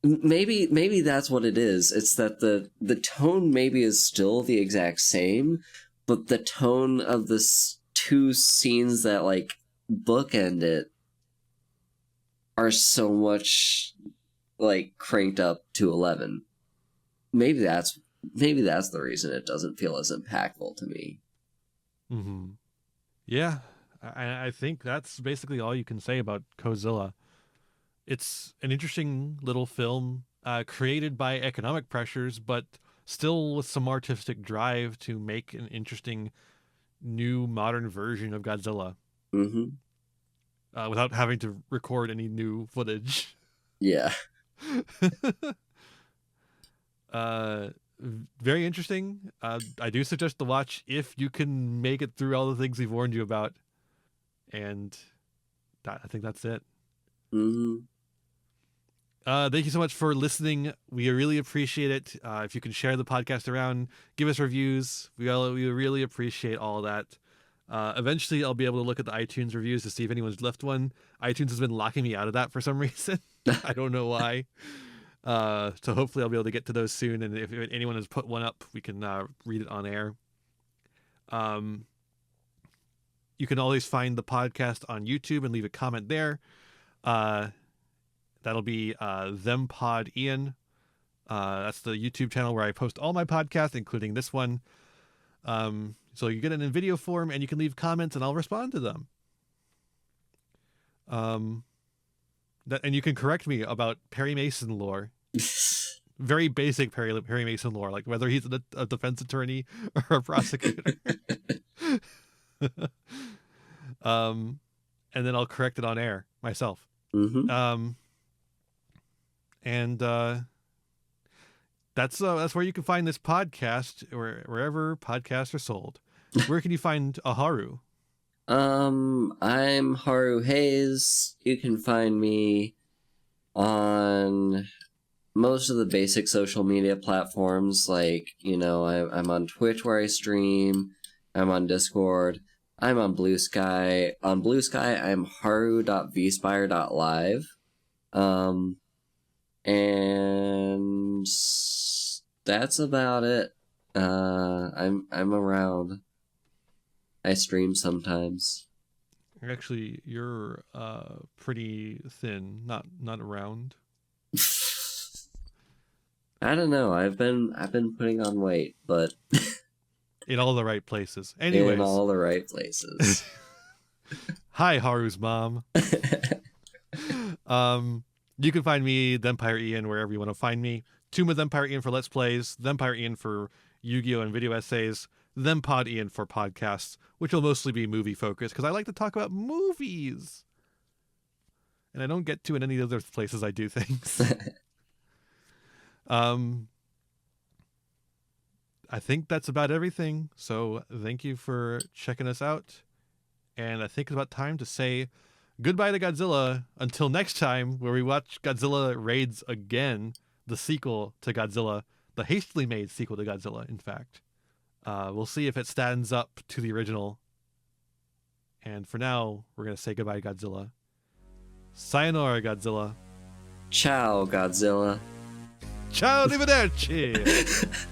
[SPEAKER 2] Maybe that's what it is. It's that the tone maybe is still the exact same, but the tone of the two scenes that like bookend it are so much like cranked up to 11. Maybe that's the reason it doesn't feel as impactful to me.
[SPEAKER 1] Mm-hmm. Yeah, I think that's basically all you can say about Cozzilla. It's an interesting little film created by economic pressures, but still with some artistic drive to make an interesting new modern version of Godzilla.
[SPEAKER 2] Mm-hmm.
[SPEAKER 1] Without having to record any new footage.
[SPEAKER 2] Yeah.
[SPEAKER 1] Very interesting. I do suggest to watch if you can make it through all the things we've warned you about. And I think that's it.
[SPEAKER 2] Mm-hmm.
[SPEAKER 1] Thank you so much for listening. We really appreciate it. If you can share the podcast around, give us reviews. We really appreciate all that. Eventually, I'll be able to look at the iTunes reviews to see if anyone's left one. iTunes has been locking me out of that for some reason. I don't know why. So hopefully I'll be able to get to those soon. And if anyone has put one up, we can read it on air. You can always find the podcast on YouTube and leave a comment there. That'll be ThemPod Ian. That's the YouTube channel where I post all my podcasts, including this one. So you get it in video form, and you can leave comments, and I'll respond to them. And you can correct me about Perry Mason lore. Very basic Perry Mason lore, like whether he's a defense attorney or a prosecutor. And then I'll correct it on air myself.
[SPEAKER 2] Mm-hmm.
[SPEAKER 1] And that's where you can find this podcast, or wherever podcasts are sold. Where can you find a Haru?
[SPEAKER 2] I'm Haru Hayes. You can find me on most of the basic social media platforms, like, I'm on Twitch where I stream. I'm on Discord. I'm on Blue Sky. On Blue Sky, I'm haru.vspire.live. And that's about it. I'm around. I stream sometimes.
[SPEAKER 1] Actually, you're pretty thin, not around.
[SPEAKER 2] I don't know. I've been putting on weight, but
[SPEAKER 1] in all the right places. Anyways.
[SPEAKER 2] In all the right places.
[SPEAKER 1] Hi, Haru's mom. You can find me, Thempire Ian, wherever you want to find me. Tomb of Thempire Ian for Let's Plays, Thempire Ian for Yu-Gi-Oh! And video essays, ThemPod Ian for podcasts, which will mostly be movie focused, because I like to talk about movies. And I don't get to in any other places I do things. I think that's about everything. So thank you for checking us out. And I think it's about time to say goodbye to Godzilla until next time, where we watch Godzilla Raids Again, the sequel to Godzilla, the hastily made sequel to Godzilla, in fact. We'll see if it stands up to the original. And for now, we're going to say goodbye, Godzilla. Sayonara, Godzilla.
[SPEAKER 2] Ciao, Godzilla.
[SPEAKER 1] Ciao, arrivederci.